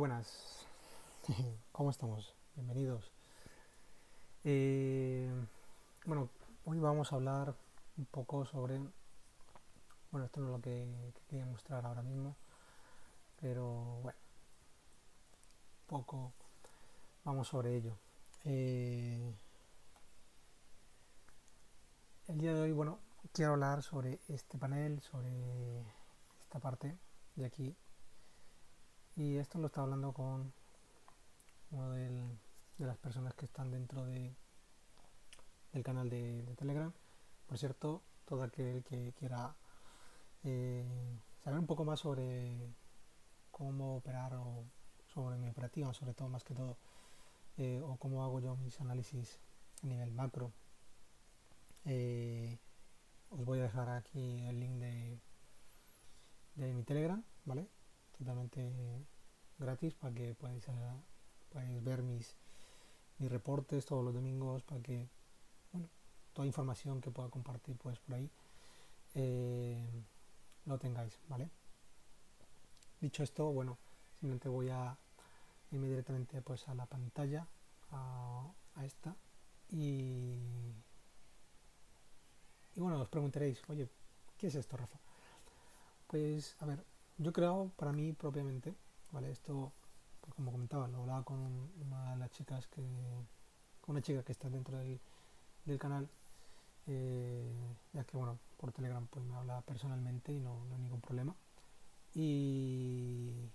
buenas, ¿cómo estamos? Bienvenidos. Eh, bueno, hoy vamos a hablar un poco sobre, bueno, esto no es lo que quería mostrar ahora mismo, pero bueno, poco vamos sobre ello. Eh, el día de hoy, bueno, quiero hablar sobre este panel, sobre esta parte de aquí, y esto lo estaba hablando con uno de las personas que están dentro del canal de Telegram. Por cierto, todo aquel que quiera saber un poco más sobre cómo operar o sobre mi operativa, sobre todo más que todo, o cómo hago yo mis análisis a nivel macro. Eh, Os voy a dejar aquí el link de mi Telegram, ¿vale? Totalmente gratis para que podáis ver mis reportes todos los domingos, para que, bueno, toda información que pueda compartir pues por ahí eh, lo tengáis, ¿vale? Dicho esto, bueno, simplemente voy a irme directamente pues a la pantalla, a esta, y, y bueno, os preguntaréis, oye, ¿qué es esto, Rafa? Pues a ver, yo he creado para mí propiamente, ¿vale? Esto, pues como comentaba, lo hablaba con una de las chicas con una chica que está dentro del canal, ya que bueno, por Telegram pues me habla personalmente y no hay ningún problema. Y,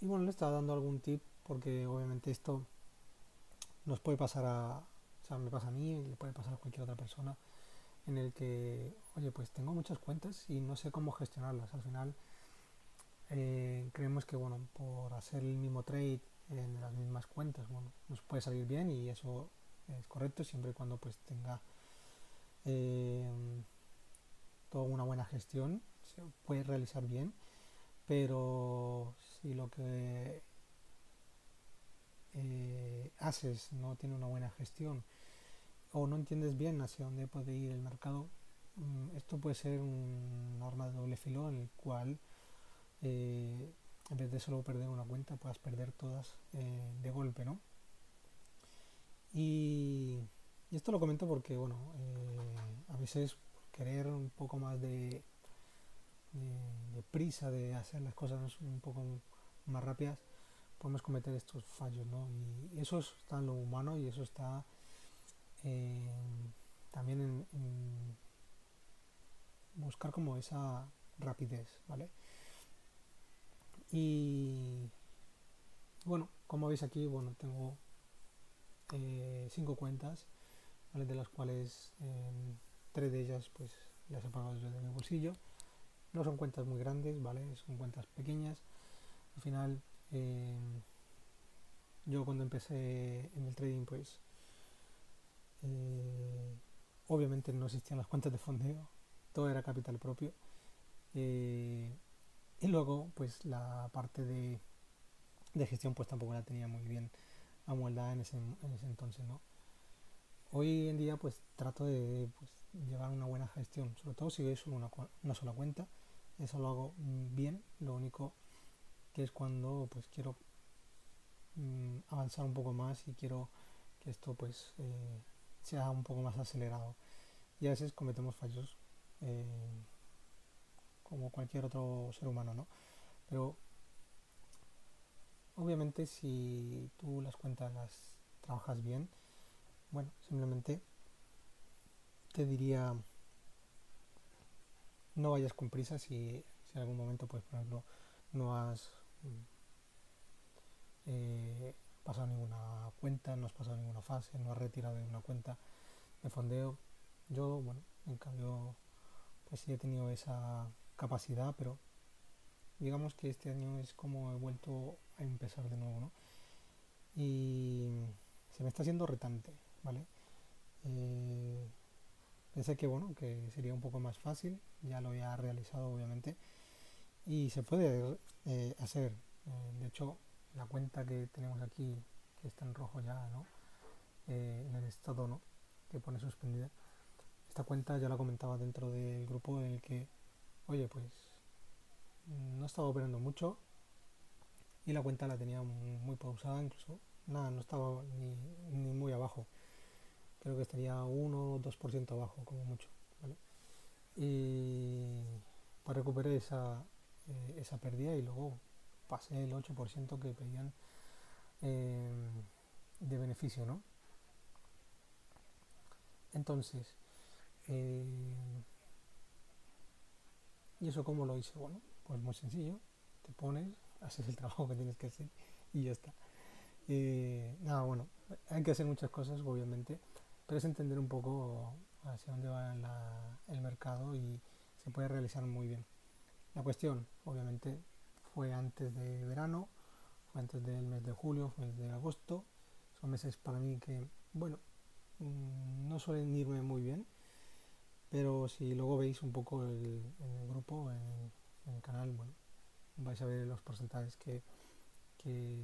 y bueno, le estaba dando algún tip porque obviamente esto nos puede pasar o sea, me pasa a mí, le puede pasar a cualquier otra persona en el que, oye, pues tengo muchas cuentas y no sé cómo gestionarlas. Al final creemos que, bueno, por hacer el mismo trade en las mismas cuentas, bueno, nos puede salir bien y eso es correcto siempre y cuando pues tenga eh, toda una buena gestión, se puede realizar bien, pero si lo que haces no tiene una buena gestión o no entiendes bien hacia dónde puede ir el mercado, esto puede ser un arma de doble filo en el cual en vez de solo perder una cuenta puedas perder todas de golpe, ¿no? Y, y esto lo comento porque, bueno, a veces por querer un poco más de prisa, de hacer las cosas un poco más rápidas, podemos cometer estos fallos, ¿no? Y eso está en lo humano y eso está también en buscar como esa rapidez, ¿vale? Y bueno, como veis aquí, bueno, tengo 5 cuentas, ¿vale? De las cuales 3 de ellas pues las he pagado yo de mi bolsillo. No son cuentas muy grandes, ¿vale? Son cuentas pequeñas. Al final, yo cuando empecé en el trading, pues eh, obviamente no existían las cuentas de fondeo, todo era capital propio. Eh, y luego, pues la parte de gestión, pues tampoco la tenía muy bien amueblada en ese entonces, ¿no? Hoy en día, pues trato de pues, llevar una buena gestión, sobre todo si es solo una sola cuenta. Eso lo hago bien. Lo único que es cuando pues quiero avanzar un poco más y quiero que esto pues sea un poco más acelerado. Y a veces cometemos fallos eh, como cualquier otro ser humano, ¿no? Pero obviamente si tú las cuentas las trabajas bien, bueno, simplemente te diría no vayas con prisa si en algún momento pues por ejemplo no has pasado ninguna cuenta, no has pasado ninguna fase, no has retirado ninguna cuenta de fondeo. Yo, bueno, en cambio, pues sí he tenido esa capacidad, pero digamos que este año es como he vuelto a empezar de nuevo, ¿no? Y se me está haciendo retante, ¿vale? Eh, Pensé que, bueno, que sería un poco más fácil, ya lo había realizado obviamente, y se puede hacer. De hecho, la cuenta que tenemos aquí, que está en rojo ya, ¿no? En el estado, ¿no? Que pone suspendida. Esta cuenta ya la comentaba dentro del grupo en el que, oye, pues no estaba operando mucho, y la cuenta la tenía muy pausada, incluso nada, no estaba ni muy abajo, creo que estaría 1 o 2% abajo como mucho, ¿vale? Y pues recuperé esa pérdida y luego pasé el 8% que pedían eh, de beneficio, ¿no? Entonces, eh, ¿y eso cómo lo hice? Bueno, pues muy sencillo, te pones, haces el trabajo que tienes que hacer y ya está. Nada, bueno, hay que hacer muchas cosas, obviamente, pero es entender un poco hacia dónde va el mercado y se puede realizar muy bien. La cuestión, obviamente, fue antes de verano, fue antes del mes de julio, fue antes de agosto. Son meses para mí que, bueno, no suelen irme muy bien, pero si luego veis un poco en el grupo, en el canal, bueno, vais a ver los porcentajes que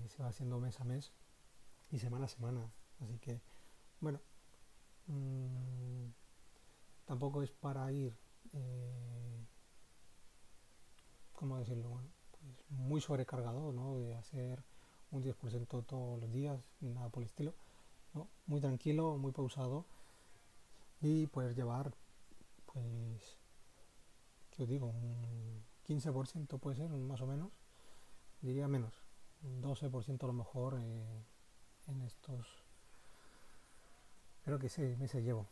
se va haciendo mes a mes y semana a semana. Así que, bueno, mmm, tampoco es para ir, eh, ¿cómo decirlo? Bueno, pues muy sobrecargado, ¿no? De hacer un 10% todos los días, ni nada por el estilo, ¿no? Muy tranquilo, muy pausado y poder llevar, pues, ¿qué os digo? Un 15% puede ser, más o menos, diría menos, un 12% a lo mejor en estos, creo que 6 meses llevo.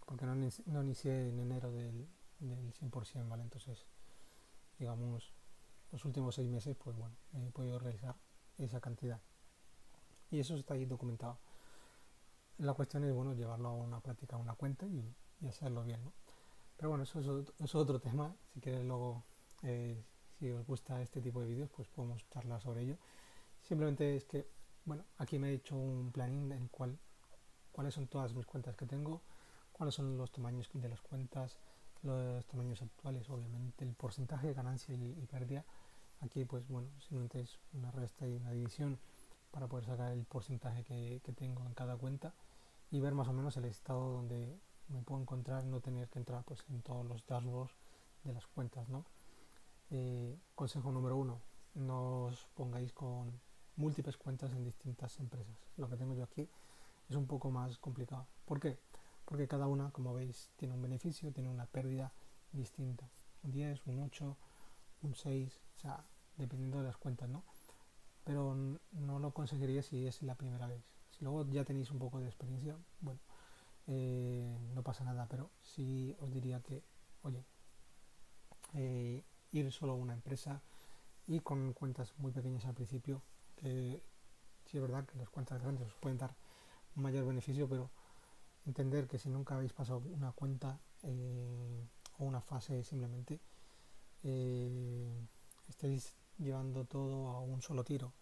Porque no inicié en enero del 100%, ¿vale? Entonces, digamos, los últimos 6 meses, pues bueno, he podido realizar esa cantidad. Y eso está ahí documentado. La cuestión es, bueno, llevarlo a una práctica, a una cuenta y hacerlo bien, ¿no? Pero bueno, eso es otro tema. Si quieres luego, eh, si os gusta este tipo de vídeos, pues podemos charlar sobre ello. Simplemente es que, bueno, aquí me he hecho un planning en el cual, cuáles son todas mis cuentas que tengo, cuáles son los tamaños de las cuentas, los tamaños actuales, obviamente, el porcentaje de ganancia y pérdida. Aquí, pues bueno, simplemente es una resta y una división para poder sacar el porcentaje que tengo en cada cuenta y ver más o menos el estado donde me puedo encontrar, no tener que entrar pues en todos los dashboards de las cuentas, ¿no? Consejo número uno, no os pongáis con múltiples cuentas en distintas empresas. Lo que tengo yo aquí es un poco más complicado. ¿Por qué? Porque cada una, como veis, tiene un beneficio, tiene una pérdida distinta. Un 10, un 8, un 6, o sea, dependiendo de las cuentas, ¿no? Pero no lo conseguiría si es la primera vez. Si luego ya tenéis un poco de experiencia, bueno, no pasa nada, pero sí os diría que, oye, ir solo a una empresa y con cuentas muy pequeñas al principio, que sí es verdad que las cuentas grandes os pueden dar un mayor beneficio, pero entender que si nunca habéis pasado una cuenta o una fase simplemente, eh, estéis llevando todo a un solo tiro.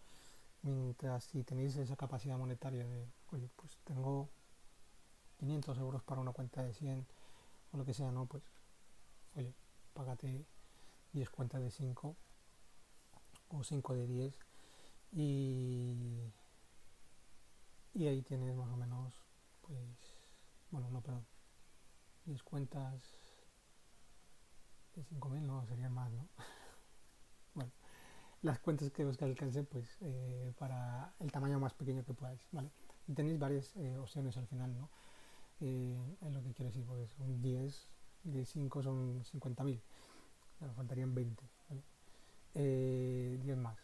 Mientras si tenéis esa capacidad monetaria de, oye, pues tengo 500 euros para una cuenta de 100 o lo que sea, ¿no? Pues, oye, págate 10 cuentas de 5 o 5 de 10 y, y ahí tienes más o menos, pues, bueno, no, perdón, 10 cuentas de 5.000, no, serían más, ¿no? Bueno, las cuentas que os alcance, pues, para el tamaño más pequeño que podáis, ¿vale? Y tenéis varias opciones al final, ¿no? Es lo que quiero decir, porque son 10 de 5 son 50.000, me faltarían 20, ¿vale? 10 más,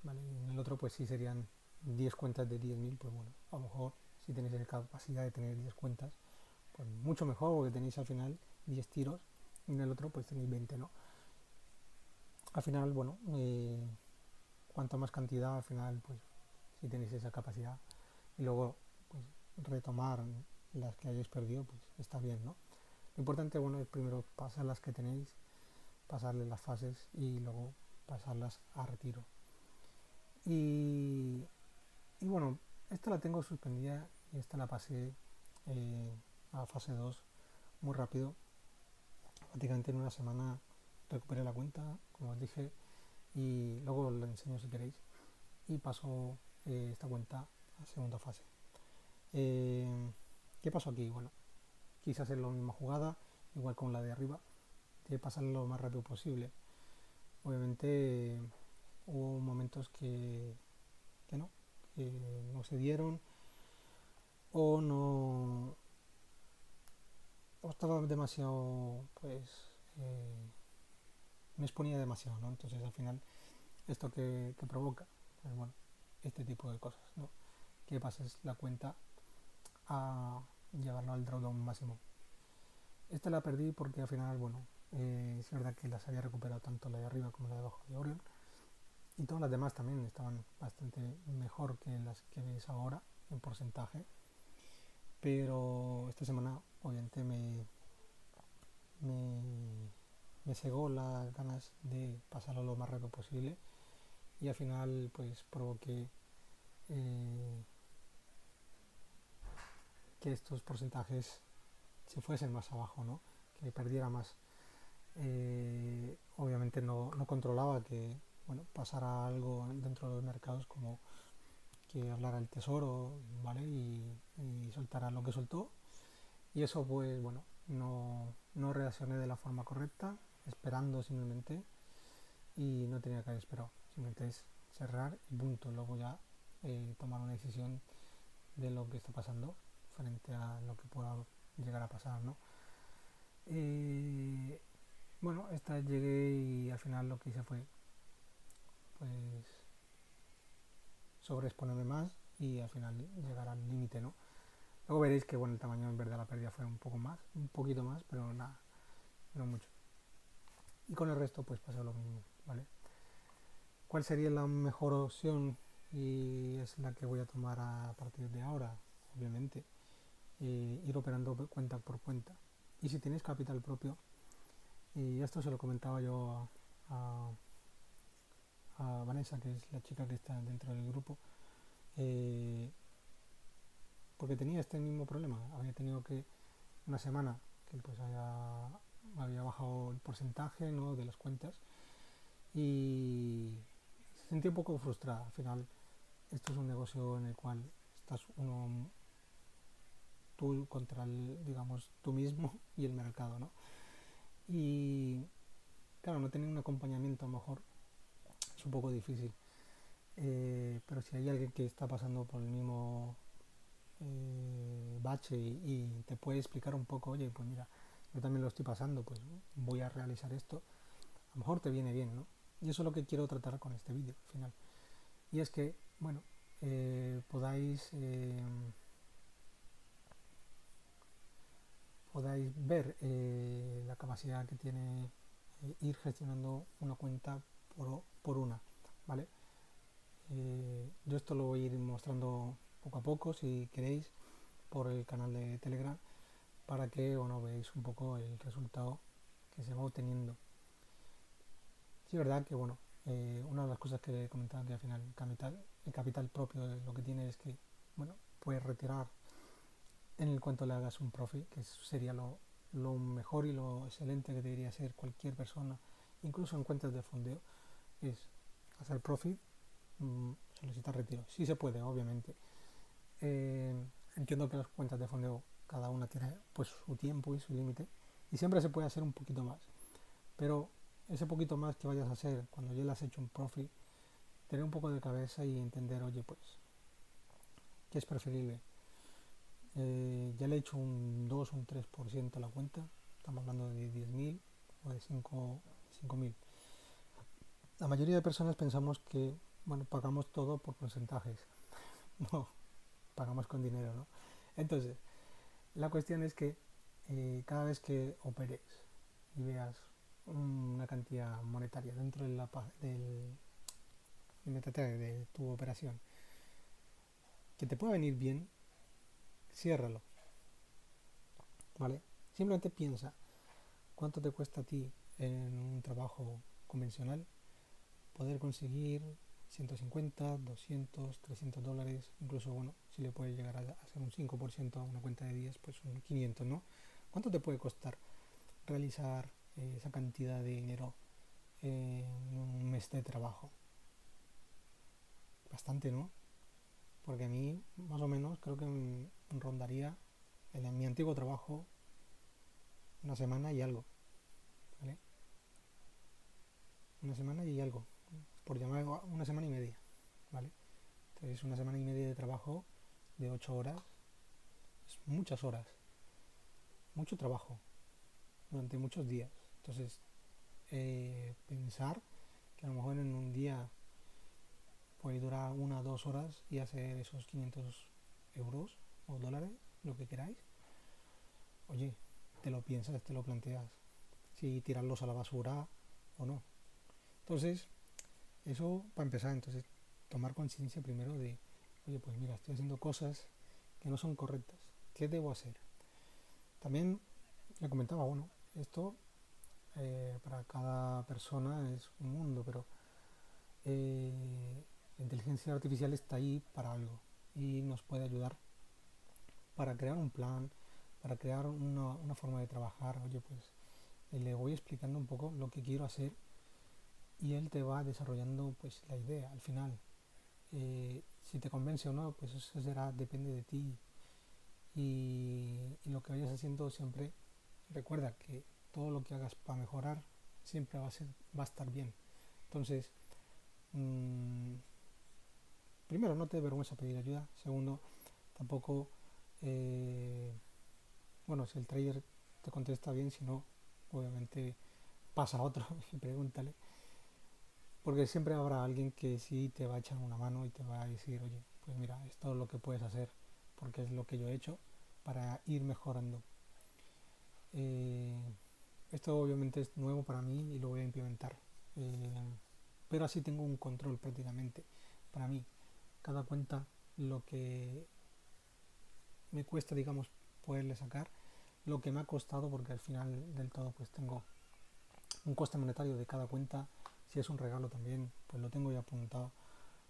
¿vale? Y en el otro pues sí serían 10 cuentas de 10.000, pues bueno, a lo mejor si tenéis la capacidad de tener 10 cuentas, pues mucho mejor, porque tenéis al final 10 tiros y en el otro pues tenéis 20, ¿no? Al final, bueno, cuanto más cantidad, al final pues si tenéis esa capacidad y luego pues retomar las que hayáis perdido, pues está bien, ¿no? Lo importante, bueno, es primero pasar las que tenéis, pasarle las fases y luego pasarlas a retiro. Y, y bueno, esta la tengo suspendida y esta la pasé eh, a fase 2 muy rápido. Prácticamente en una semana recuperé la cuenta, como os dije, y luego lo enseño si queréis. Y paso esta cuenta a segunda fase. Eh, ¿Qué pasó aquí? Bueno, quise hacer la misma jugada, igual con la de arriba, de pasarlo lo más rápido posible. Obviamente hubo momentos que no, que no se dieron o no o estaba demasiado, pues me exponía demasiado, ¿no? Entonces al final esto que provoca, pues bueno, este tipo de cosas, ¿no? Que pases la cuenta a llevarlo al drawdown máximo. Esta la perdí porque al final, bueno, es verdad que las había recuperado tanto la de arriba como la de abajo de Orion, y todas las demás también estaban bastante mejor que las que veis ahora en porcentaje, pero esta semana obviamente me, me cegó las ganas de pasarlo lo más rápido posible, y al final pues provoqué eh, que estos porcentajes se fuesen más abajo, ¿no? Que perdiera más. Obviamente no controlaba que bueno, pasara algo dentro de los mercados, como que hablara el tesoro, ¿vale? Y soltara lo que soltó. Y eso pues bueno, no reaccioné de la forma correcta, esperando simplemente, y no tenía que haber esperado. Simplemente es cerrar y punto. Luego ya tomar una decisión de lo que está pasando frente a lo que pueda llegar a pasar, ¿no? Eh, bueno, esta llegué y al final lo que hice fue pues sobreexponerme más y al final llegar al límite, ¿no? Luego veréis que bueno, el tamaño en verdad la pérdida fue un poco más, un poquito más, pero nada, no mucho. Y con el resto pues pasó lo mismo, ¿vale? ¿Cuál sería la mejor opción? Y es la que voy a tomar a partir de ahora, obviamente. Ir operando cuenta por cuenta. Y si tenéis capital propio, y esto se lo comentaba yo a, a Vanessa, que es la chica que está dentro del grupo, eh, porque tenía este mismo problema. Había tenido que una semana que pues había bajado el porcentaje, ¿no? De las cuentas, y se sentía un poco frustrada. Al final esto es un negocio en el cual estás tú contra digamos tú mismo y el mercado, ¿no? Y claro, no tener un acompañamiento a lo mejor es un poco difícil. Pero si hay alguien que está pasando por el mismo bache y te puede explicar un poco, oye, pues mira, yo también lo estoy pasando, pues voy a realizar esto, a lo mejor te viene bien, ¿no? Y eso es lo que quiero tratar con este vídeo al final. Y es que, bueno, podáis ver la capacidad que tiene ir gestionando una cuenta por una, ¿vale? Yo esto lo voy a ir mostrando poco a poco, si queréis, por el canal de Telegram, para que bueno, veáis un poco el resultado que se va obteniendo. Sí, es verdad que bueno, una de las cosas que comentaba, que al final el capital propio lo que tiene es que bueno, puedes retirar en el cuanto le hagas un profit, que sería lo mejor y lo excelente que debería hacer cualquier persona, incluso en cuentas de fondeo, es hacer profit, solicitar retiro. Sí se puede, obviamente. Eh, Entiendo que las cuentas de fondeo cada una tiene pues su tiempo y su límite, y siempre se puede hacer un poquito más, pero ese poquito más que vayas a hacer cuando ya le has hecho un profit, tener un poco de cabeza y entender, oye, pues qué es preferible. Ya le he hecho un 2 o un 3% a la cuenta, estamos hablando de 10.000 o de 5.000. La mayoría de personas pensamos que bueno, pagamos todo por porcentajes. No, pagamos con dinero, ¿no? Entonces, la cuestión es que cada vez que operes y veas una cantidad monetaria dentro de tu operación que te pueda venir bien, ciérralo, ¿vale? Simplemente piensa cuánto te cuesta a ti en un trabajo convencional poder conseguir 150, 200, 300 dólares, incluso, bueno, si le puede llegar a hacer un 5% a una cuenta de 10, pues un 500, ¿no? ¿Cuánto te puede costar realizar esa cantidad de dinero en un mes de trabajo? Bastante, ¿no? Porque a mí, más o menos, creo que rondaría en mi antiguo trabajo una semana y algo, ¿vale? Una semana y algo. por llamar una semana y media, ¿vale? Entonces una semana y media de trabajo de 8 horas es muchas horas, mucho trabajo durante muchos días. Entonces pensar que a lo mejor en un día puede durar 1 o 2 horas y hacer esos 500 euros o dólares, lo que queráis, oye, te lo piensas, te lo planteas, si tirarlos a la basura o no. Entonces, eso para empezar, entonces tomar conciencia primero de, oye, pues mira, estoy haciendo cosas que no son correctas, ¿qué debo hacer? También le comentaba, bueno, esto para cada persona es un mundo, pero la inteligencia artificial está ahí para algo y nos puede ayudar para crear un plan, para crear una forma de trabajar. Oye, pues le voy explicando un poco lo que quiero hacer y él te va desarrollando pues la idea al final. Si te convence o no, pues eso será, depende de ti y lo que vayas haciendo siempre recuerda que todo lo que hagas para mejorar siempre va a estar bien. Entonces, mmm, primero, no te dé vergüenza pedir ayuda. Segundo, tampoco, eh, bueno, si el trader te contesta bien, si no, obviamente pasa a otro y pregúntale. Porque siempre habrá alguien que sí te va a echar una mano y te va a decir, oye, pues mira, esto es lo que puedes hacer, porque es lo que yo he hecho para ir mejorando. Eh, Esto obviamente es nuevo para mí y lo voy a implementar. Eh, pero así tengo un control prácticamente. Para mí, cada cuenta, lo que me cuesta, digamos, poderle sacar, lo que me ha costado, porque al final del todo pues tengo un coste monetario de cada cuenta. Si es un regalo también, pues lo tengo ya apuntado.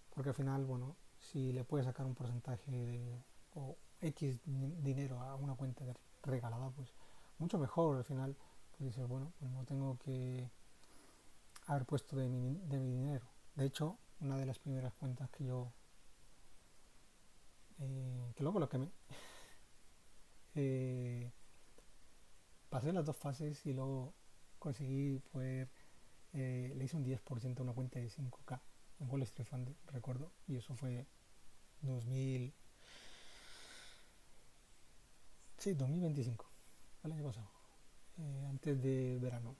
Porque al final, bueno, si le puedes sacar un porcentaje o X dinero a una cuenta regalada, pues mucho mejor al final. Pues dices, bueno, pues no tengo que haber puesto de mi dinero. De hecho, una de las primeras cuentas que luego lo quemé, eh, pasé las dos fases y luego conseguí poder, le hice un 10% a una cuenta de 5K en Wall Street Fund, recuerdo, y eso fue 2000, sí, 2025, el año pasado, antes de verano.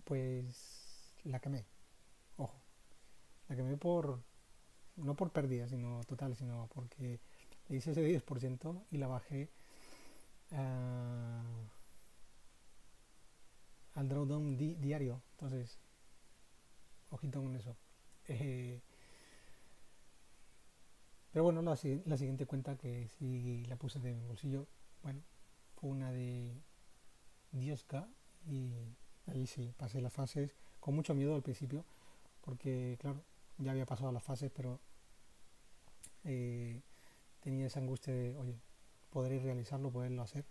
Pues la quemé, ojo, la quemé no por pérdida, sino total, sino porque le hice ese 10% y la bajé ah, al drawdown diario. Entonces, ojito con eso. Eh, pero bueno, la siguiente cuenta que sí la puse de mi bolsillo, bueno, fue una de 10K y ahí sí, pasé las fases con mucho miedo al principio, porque claro, ya había pasado las fases, pero eh, tenía esa angustia de, oye, podré realizarlo, poderlo hacer,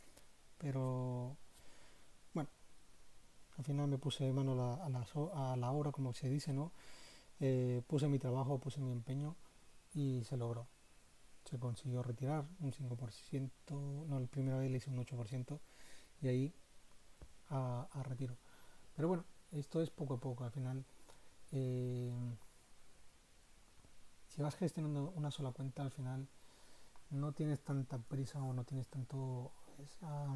pero bueno, al final me puse mano a la obra, como se dice, ¿no? Puse mi trabajo, puse mi empeño y se logró. Se consiguió retirar un 5%, no, la primera vez le hice un 8% y ahí a retiro. Pero bueno, esto es poco a poco, al final, eh, si vas gestionando una sola cuenta, al final no tienes tanta prisa o no tienes tanto esa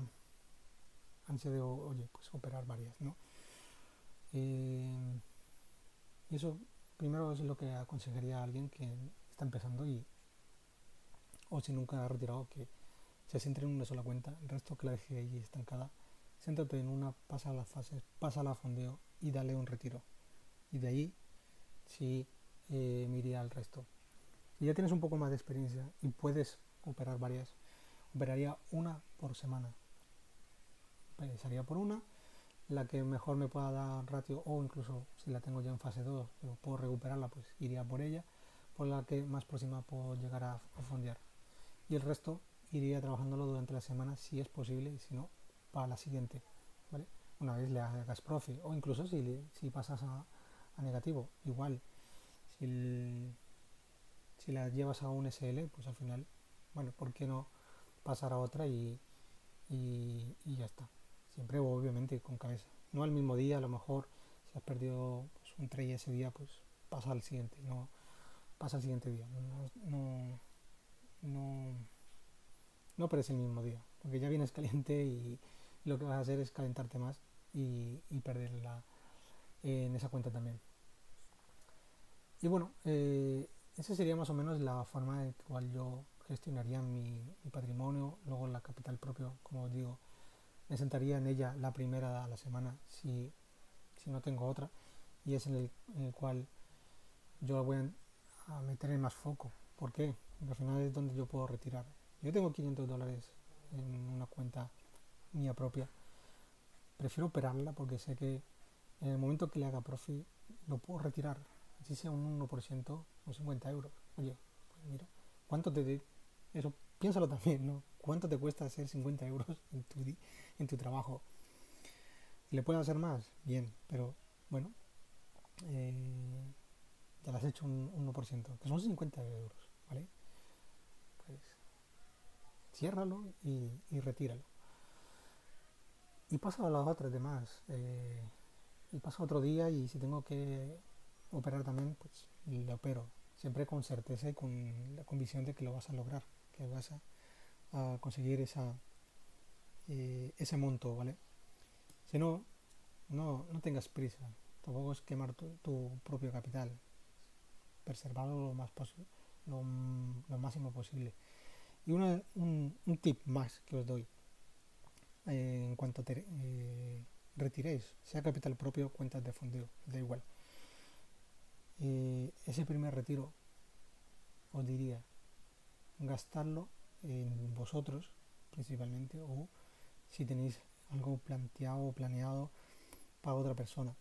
ansia de, oye, pues operar varias, ¿no? Eh, y eso primero es lo que aconsejaría a alguien que está empezando o si nunca ha retirado, que se centre en una sola cuenta, el resto que la deje ahí estancada. Céntrate en una, pasa las fases, pasa la fondeo y dale un retiro. Y de ahí sí me iría al resto. Si ya tienes un poco más de experiencia y puedes operar varias, operaría una por semana. Pensaría por una, la que mejor me pueda dar ratio o incluso si la tengo ya en fase 2 pero puedo recuperarla, pues iría por ella, por la que más próxima puedo llegar a fondear. Y el resto iría trabajándolo durante la semana si es posible y si no, para la siguiente, ¿vale? Una vez le hagas profe o incluso si pasas a negativo, igual, si, si la llevas a un SL, pues al final, bueno, ¿por qué no pasar a otra y ya está? Siempre obviamente con cabeza. No al mismo día, a lo mejor Si has perdido pues, un trade ese día, pues pasa al siguiente, no pasa al siguiente día. No, no pero es el mismo día, porque ya vienes caliente y lo que vas a hacer es calentarte más y perderla en esa cuenta también. Y bueno, esa sería más o menos la forma en la cual yo gestionaría mi patrimonio. Luego la capital propio, como os digo, me sentaría en ella la primera a la semana si no tengo otra. Y es en el cual yo voy a meter en más foco. ¿Por qué? Porque al final es donde yo puedo retirar. Yo tengo $500 en una cuenta mía propia. Prefiero operarla porque sé que en el momento que le haga profit lo puedo retirar. Así sea un 1% o 50 euros. Oye, pues mira, ¿cuánto eso, piénsalo también, ¿no? ¿Cuánto te cuesta hacer 50 euros en tu trabajo? ¿Le puedes hacer más? Bien, pero bueno, eh, ya le has hecho un 1%, que son 50 euros, ¿vale? Pues ciérralo y retíralo. Y paso a las otras demás. Y paso otro día y si tengo que operar también, pues lo opero. Siempre con certeza y con la convicción de que lo vas a lograr, que vas a conseguir ese monto, ¿vale? Si no, no tengas prisa. Tampoco es quemar tu propio capital. Preservarlo lo máximo posible. Y un tip más que os doy en cuanto retiréis, sea capital propio, cuentas de fondeo, da igual. Ese primer retiro os diría gastarlo en vosotros principalmente o si tenéis algo planteado o planeado para otra persona,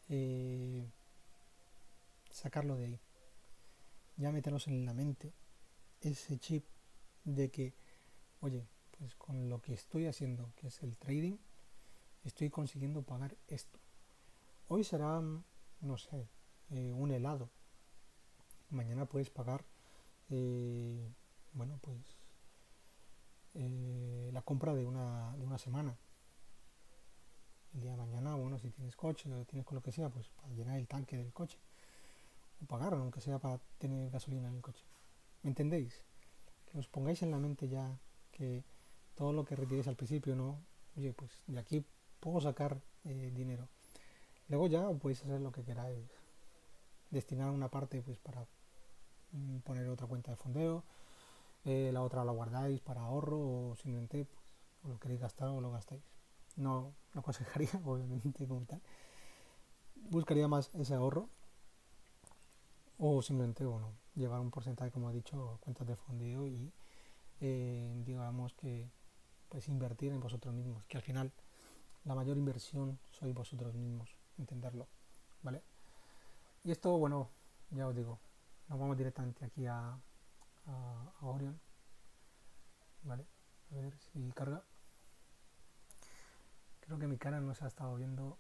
eh, sacarlo de ahí, ya meteros en la mente ese chip de que, oye, pues con lo que estoy haciendo, que es el trading, estoy consiguiendo pagar esto. Hoy será, no sé, un helado. Mañana puedes pagar, eh, bueno, pues la compra de una semana. El día de mañana, bueno, si tienes coche o tienes con lo que sea, pues para llenar el tanque del coche. O pagar, aunque sea para tener gasolina en el coche. ¿Me entendéis? Que os pongáis en la mente ya que todo lo que retiréis al principio, ¿no? Oye, pues de aquí puedo sacar dinero. Luego ya podéis hacer lo que queráis. Destinar una parte pues para poner otra cuenta de fondeo, la otra la guardáis para ahorro o simplemente pues, lo queréis gastar o lo gastáis. No lo aconsejaría, obviamente, como tal. Buscaría más ese ahorro o simplemente, bueno, llevar un porcentaje, como he dicho, a cuentas de fondeo y digamos que pues invertir en vosotros mismos, que al final la mayor inversión sois vosotros mismos, entenderlo, ¿vale? Y esto, bueno, ya os digo, nos vamos directamente aquí a Orion, ¿vale? A ver si carga. Creo que mi cara no se ha estado viendo.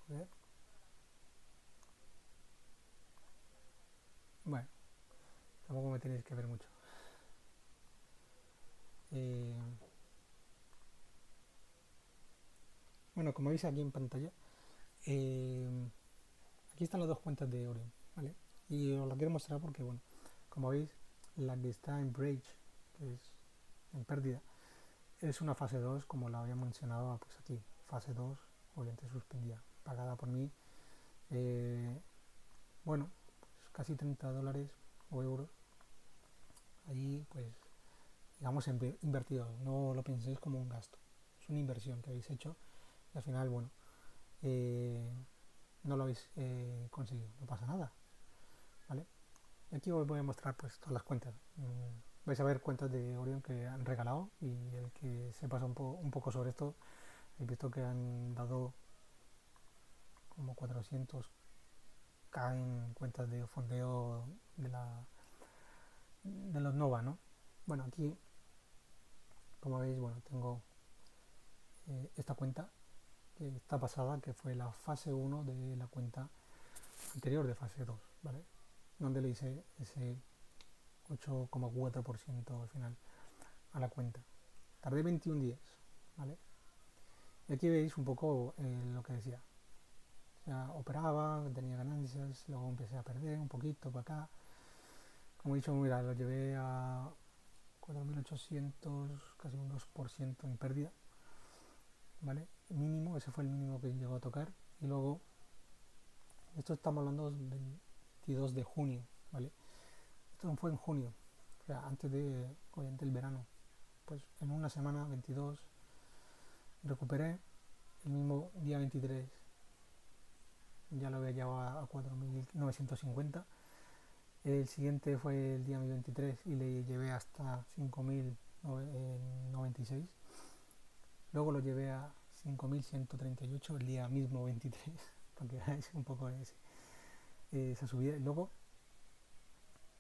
A ver. Bueno, tampoco me tenéis que ver mucho. Eh, bueno, como veis aquí en pantalla, eh, aquí están las dos cuentas de Orion, ¿vale? Y os las quiero mostrar porque, bueno, como veis, la que está en break, que es en pérdida, es una fase 2 como la había mencionado pues aquí, fase 2 obviamente suspendida, pagada por mí, eh, bueno, pues casi $30 o euros, ahí pues digamos invertido, no lo penséis como un gasto, es una inversión que habéis hecho y al final, bueno, eh, no lo habéis conseguido, no pasa nada, ¿vale? Y aquí os voy a mostrar pues todas las cuentas. Vais a ver cuentas de Orion que han regalado y el que se pasa un poco sobre esto, he visto que han dado como 400k en cuentas de fondeo de los Nova, ¿no? Bueno, aquí, como veis, bueno, tengo esta cuenta que está pasada, que fue la fase 1 de la cuenta anterior de fase 2, ¿vale? Donde le hice ese 8,4% al final a la cuenta. Tardé 21 días, ¿vale? Y aquí veis un poco lo que decía. ya operaba, tenía ganancias, luego empecé a perder un poquito para acá. Como he dicho, mira, lo llevé a 4.800, casi un 2% en pérdida, ¿vale? Mínimo, ese fue el mínimo que llegó a tocar. Y luego, esto estamos hablando del 22 de junio, ¿vale? Esto fue en junio, o sea, antes de, obviamente, el verano. Pues en una semana, 22, recuperé. El mismo día 23 ya lo había llevado a 4.950. El siguiente fue el día 23 y le llevé hasta 5.096. Luego lo llevé a 5.138 el día mismo 23, para que veáis un poco esa subida. Y luego,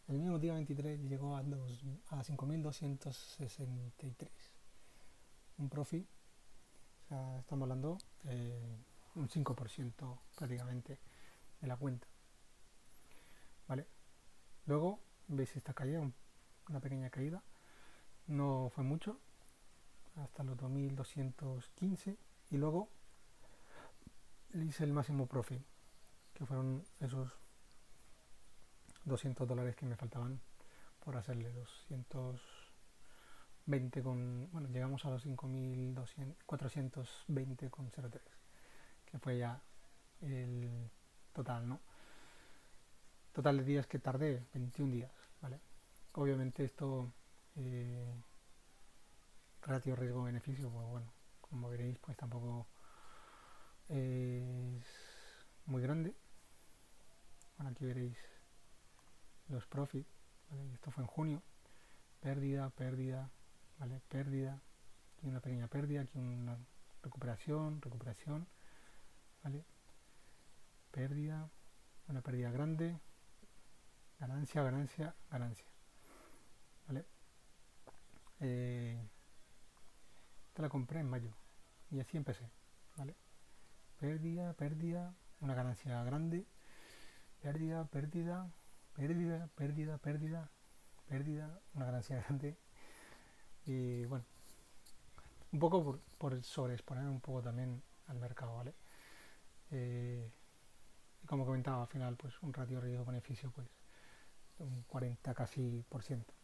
el mismo día 23 llegó a 5.263. Un profit, o sea, estamos hablando un 5% prácticamente de la cuenta, ¿vale? Luego, veis esta caída, una pequeña caída, no fue mucho, hasta los 2.215, y luego hice el máximo profit, que fueron esos $200 que me faltaban por hacerle 220 con, bueno, llegamos a los 5.420,03, que fue ya el total, ¿no? Total de días que tardé, 21 días, ¿vale? Obviamente esto, ratio riesgo-beneficio, pues bueno, como veréis, pues tampoco es muy grande. Bueno, aquí veréis los profits, ¿vale? Esto fue en junio, pérdida, pérdida, ¿vale? Pérdida, aquí una pequeña pérdida, aquí una recuperación, recuperación, ¿vale? Pérdida, una pérdida grande, ganancia, ganancia, ganancia, ¿vale? Esta la compré en mayo y así empecé, ¿vale? Pérdida, pérdida, una ganancia grande, pérdida, pérdida, pérdida, pérdida, pérdida, pérdida, una ganancia grande. Y bueno, un poco por sobreexponer un poco también al mercado, ¿vale? Y como comentaba, al final, pues un ratio riesgo-beneficio, pues un 40 casi por ciento.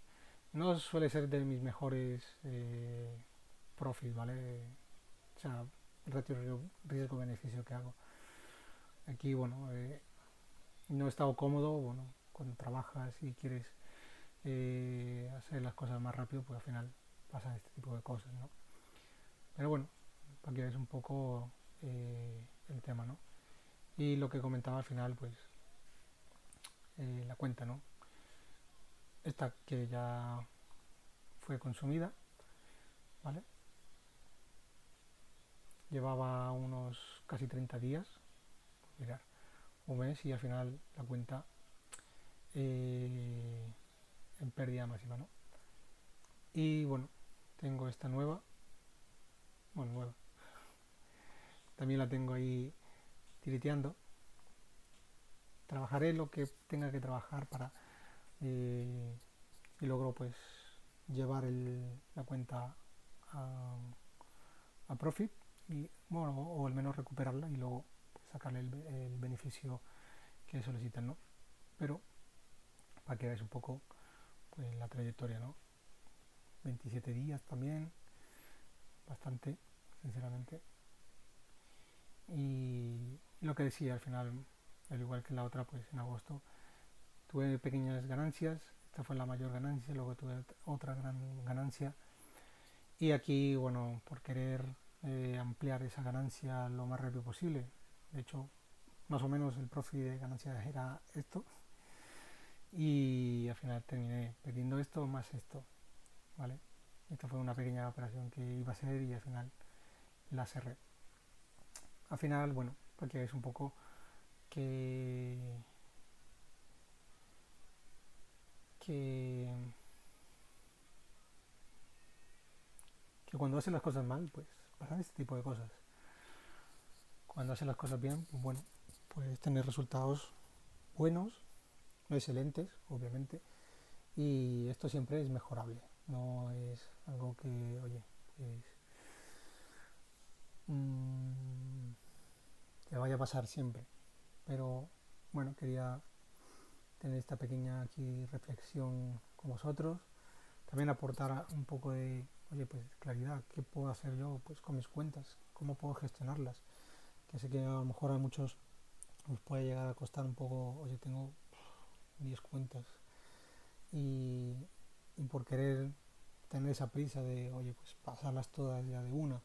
No suele ser de mis mejores profits, ¿vale? O sea, el ratio riesgo-beneficio que hago. Aquí, bueno, no he estado cómodo, bueno, cuando trabajas y quieres hacer las cosas más rápido, pues al final pasan este tipo de cosas, ¿no? Pero bueno, para que veáis un poco el tema, ¿no? Y lo que comentaba al final, pues la cuenta, ¿no? Esta que ya fue consumida, ¿vale? Llevaba unos casi 30 días, mirar, un mes, y al final la cuenta eh, en pérdida máxima, ¿no? Y bueno, tengo esta nueva, bueno, nueva, también la tengo ahí tireteando. Trabajaré lo que tenga que trabajar para y logro pues llevar la cuenta a, a profit, y bueno, o al menos recuperarla y luego pues, sacarle el beneficio que solicitan, ¿no? Pero para que veáis un poco pues la trayectoria, ¿no? 27 días también, bastante, sinceramente. Y lo que decía al final, al igual que la otra, pues en agosto tuve pequeñas ganancias. Esta fue la mayor ganancia, luego tuve otra gran ganancia. Y aquí, bueno, por querer ampliar esa ganancia lo más rápido posible. De hecho, más o menos el profit de ganancias era esto. Y al final terminé perdiendo esto más esto, ¿vale? Esta fue una pequeña operación que iba a hacer y al final la cerré. Al final, bueno, para que veáis un poco que, que, que cuando haces las cosas mal, pues pasan este tipo de cosas. Cuando haces las cosas bien, pues bueno, puedes tener resultados buenos, no excelentes, obviamente, y esto siempre es mejorable, no es algo que, oye, pues te vaya a pasar siempre. pero bueno, quería tener esta pequeña aquí reflexión con vosotros, también aportar un poco de, oye, pues claridad, qué puedo hacer yo pues con mis cuentas, cómo puedo gestionarlas, que sé que a lo mejor a muchos os puede llegar a costar un poco, oye, tengo 10 cuentas y, y por querer tener esa prisa de, oye, pues pasarlas todas ya de una,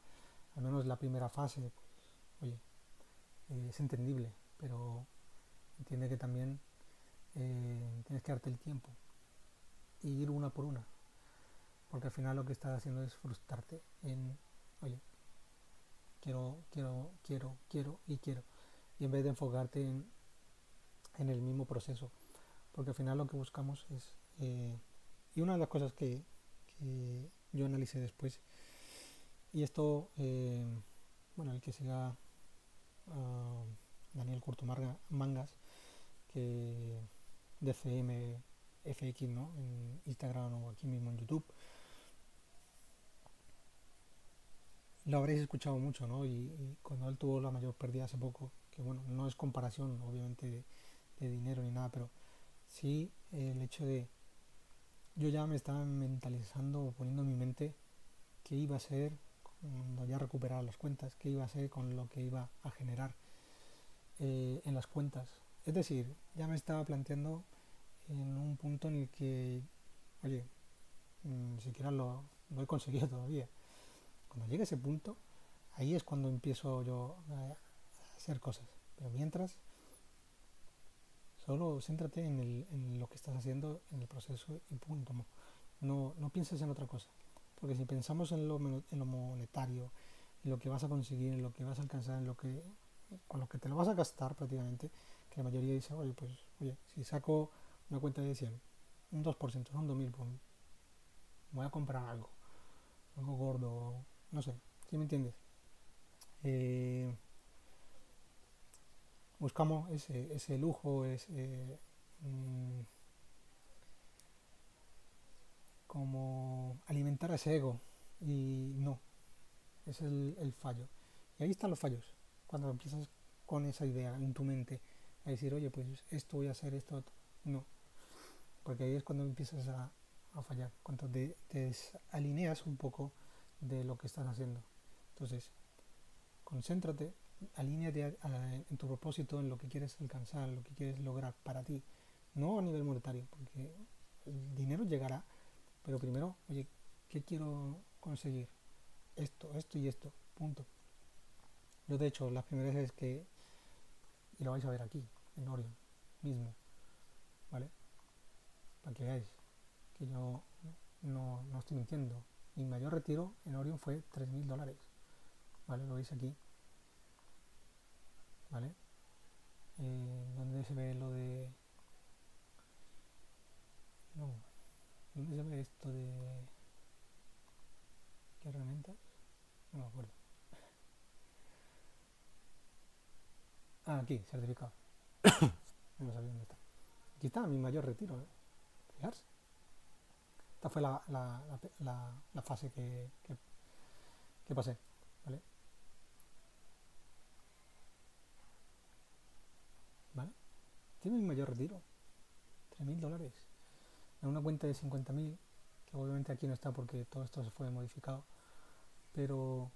al menos la primera fase, pues, oye, es entendible, pero entiende que también tienes que darte el tiempo y ir una por una, porque al final lo que estás haciendo es frustrarte en, oye, quiero y quiero, y en vez de enfocarte en el mismo proceso, porque al final lo que buscamos es, y una de las cosas que yo analicé después, y esto, bueno, el que siga a Daniel Curto Mangas, que de CM FX, ¿no? En Instagram o aquí mismo en YouTube, lo habréis escuchado mucho, ¿no? Y cuando él tuvo la mayor pérdida hace poco, que bueno, no es comparación, obviamente, de dinero ni nada, pero sí el hecho de, yo ya me estaba mentalizando, poniendo en mi mente qué iba a ser cuando ya recuperara las cuentas, qué iba a ser con lo que iba a generar en las cuentas. Es decir, ya me estaba planteando en un punto en el que, oye, ni siquiera lo he conseguido todavía. Cuando llegue a ese punto, ahí es cuando empiezo yo a hacer cosas. Pero mientras, solo céntrate en lo que estás haciendo, en el proceso y punto. No pienses en otra cosa. Porque si pensamos en lo monetario, en lo que vas a conseguir, en lo que vas a alcanzar, con lo que te lo vas a gastar prácticamente, que la mayoría dice, oye, pues, oye, si saco una cuenta de 100, un 2%, son 2000, pues voy a comprar algo gordo, no sé, ¿sí me entiendes? Eh, Buscamos ese lujo, mm, como alimentar ese ego, y no, es el fallo. Y ahí están los fallos, cuando empiezas con esa idea en tu mente, a decir, oye, pues esto voy a hacer, esto, no, porque ahí es cuando empiezas a fallar, cuando te desalineas un poco de lo que estás haciendo. Entonces, concéntrate, alíñate en tu propósito, en lo que quieres alcanzar, lo que quieres lograr para ti, no a nivel monetario, porque el dinero llegará, pero primero, oye, ¿qué quiero conseguir? Esto y esto, punto. Yo de hecho, las primeras veces y lo vais a ver aquí, en Orion mismo, ¿vale? Para que veáis que yo no estoy mintiendo. Mi mayor retiro en Orion fue $3000, ¿vale? Lo veis aquí, ¿vale? ¿Dónde se ve lo de... No, ¿dónde se ve esto de... ¿Qué herramientas? No me acuerdo. Ah, aquí, certificado. No sabía dónde está. Aquí está mi mayor retiro, ¿eh? Fijarse. Esta fue la fase que pasé, ¿vale? ¿Vale? Tiene mi mayor retiro, $3000. En una cuenta de 50.000, que obviamente aquí no está porque todo esto se fue modificado, pero,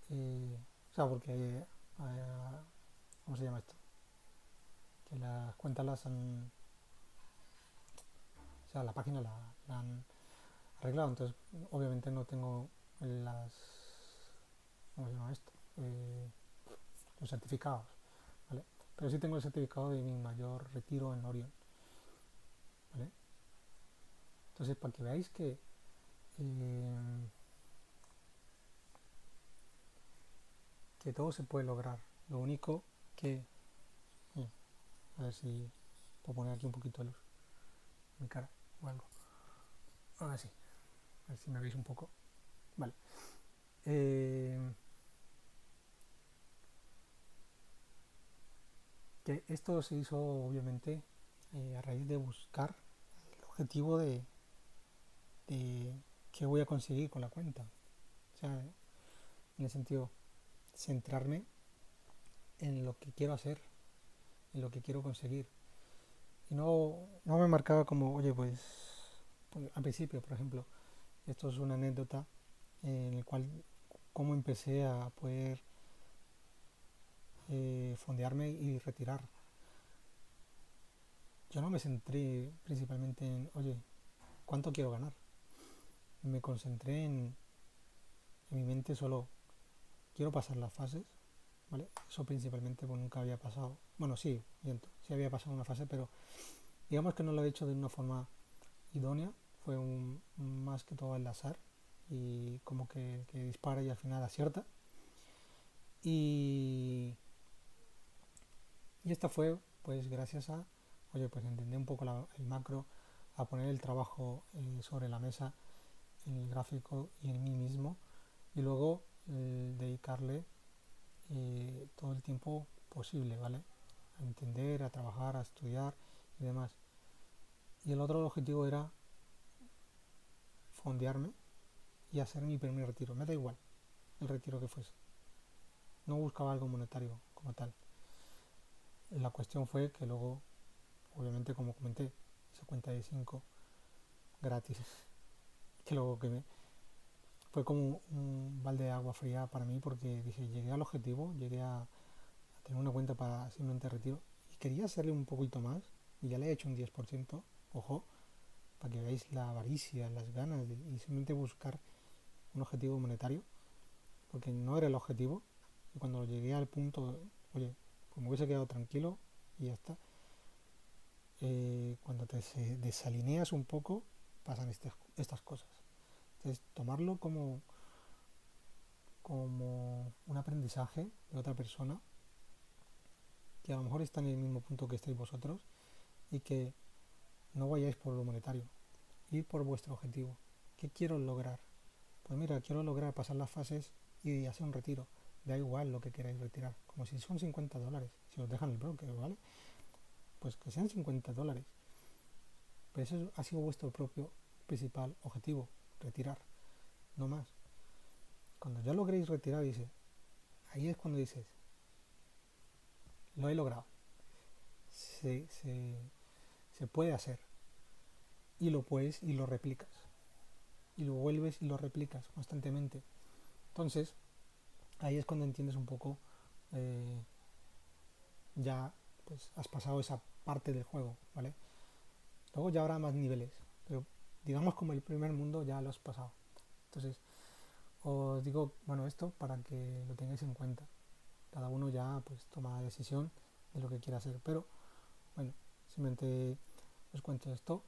o sea, porque, ¿cómo se llama esto? Que las cuentas las han, o sea, la página la han arreglado, entonces obviamente no tengo las, ¿cómo se llama esto? Los certificados, ¿vale? Pero sí tengo el certificado de mi mayor retiro en Orion, ¿vale? Entonces, para que veáis eh, que todo se puede lograr. Lo único que, eh, a ver si puedo poner aquí un poquito de luz en mi cara o algo. Ahora sí, a ver si me veis un poco. Vale. Eh, que esto se hizo obviamente a raíz de buscar el objetivo de qué voy a conseguir con la cuenta. O sea, en el sentido, centrarme en lo que quiero hacer, en lo que quiero conseguir. Y no me marcaba como, oye, pues al principio, por ejemplo, esto es una anécdota en el cual cómo empecé a poder fondearme y retirar. Yo no me centré principalmente en, oye, ¿cuánto quiero ganar? Me concentré en mi mente solo, quiero pasar las fases, ¿vale? Eso principalmente pues nunca había pasado. Bueno, sí, miento, sí había pasado una fase, pero digamos que no lo he hecho de una forma idónea. Fue más que todo al azar y como que dispara y al final acierta. Y, y esta fue pues gracias a, oye, pues entender un poco el macro, a poner el trabajo sobre la mesa, en el gráfico y en mí mismo, y luego dedicarle todo el tiempo posible, ¿vale? A entender, a trabajar, a estudiar y demás. Y el otro objetivo era fondearme y hacer mi primer retiro. Me da igual el retiro que fuese. No buscaba algo monetario como tal. La cuestión fue que luego, obviamente como comenté, esa cuenta de 5 gratis, que luego que fue como un balde de agua fría para mí porque dije, llegué al objetivo, llegué a tener una cuenta para simplemente retiro y quería hacerle un poquito más y ya le he hecho un 10%, ojo, para que veáis la avaricia, las ganas y simplemente buscar un objetivo monetario, porque no era el objetivo. Y cuando llegué al punto, oye, pues me hubiese quedado tranquilo y ya está. Cuando te desalineas un poco, pasan estas cosas. Entonces, tomarlo como un aprendizaje de otra persona que a lo mejor está en el mismo punto que estáis vosotros y que no vayáis por lo monetario, ir por vuestro objetivo. ¿Qué quiero lograr? Pues mira, quiero lograr pasar las fases y hacer un retiro. Da igual lo que queráis retirar, como si son $50, si os dejan el broker, ¿vale? Pues que sean $50. Pero eso ha sido vuestro propio principal objetivo, retirar, no más. Cuando ya logréis retirar, ahí es cuando dices, lo he logrado, se, se, se puede hacer, y lo puedes y lo replicas, y lo vuelves y lo replicas constantemente. Entonces, ahí es cuando entiendes un poco, eh, ya pues has pasado esa parte del juego, ¿vale? Luego ya habrá más niveles, pero digamos como el primer mundo ya lo has pasado. Entonces, os digo, bueno, esto para que lo tengáis en cuenta. Cada uno ya pues toma la decisión de lo que quiere hacer, pero bueno, simplemente os cuento esto.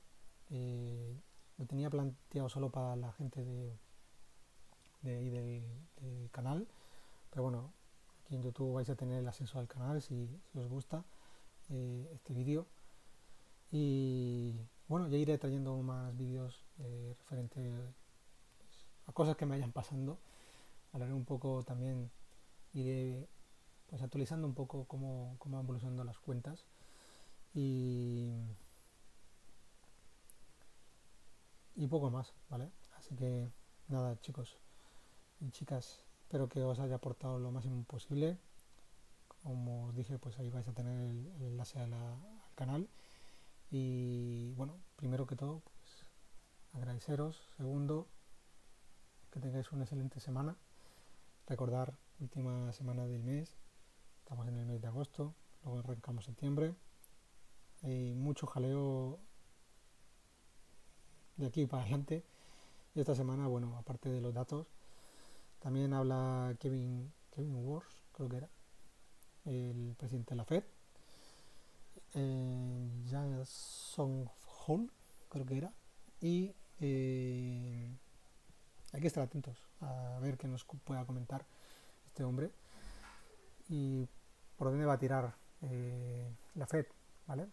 Lo tenía planteado solo para la gente de ahí del canal, pero bueno, aquí en YouTube vais a tener el acceso al canal si os gusta este vídeo. Y bueno, ya iré trayendo más vídeos referente a cosas que me vayan pasando. Hablaré un poco también, iré pues actualizando un poco cómo van evolucionando las cuentas. Y, y poco más, ¿vale? Así que nada, chicos y chicas, espero que os haya aportado lo máximo posible. Como os dije, pues ahí vais a tener el enlace al canal. Y bueno, primero que todo, pues agradeceros. Segundo, que tengáis una excelente semana. Recordar, última semana del mes, estamos en el mes de agosto, luego arrancamos septiembre. Hay mucho jaleo de aquí para adelante. Y esta semana, bueno, aparte de los datos, también habla Kevin Wars, creo que era, el presidente de la Fed. Jason Hole, creo que era. Y hay que estar atentos a ver qué nos pueda comentar este hombre y por dónde va a tirar la Fed, ¿vale?